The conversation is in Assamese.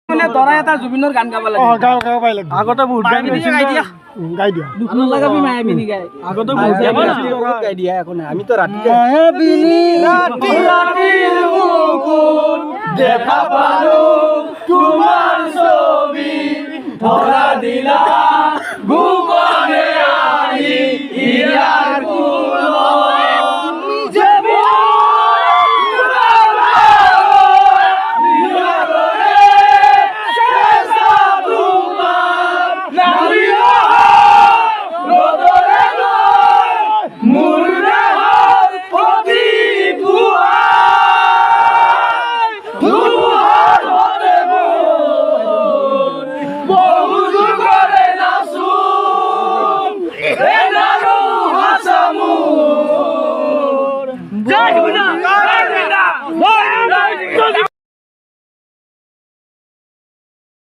মানে দৰা এটা জুবিনৰ গান গাব লাগে গাব লাগে আগতে বহুত গান গাই দিয়া দুখ নলগাবি মায়াবিনী গাই আগতে গাই দিয়া একো নাই আমি তো ৰাতি ৰাতি ৰাতিৰ মুকুট দেখা পালো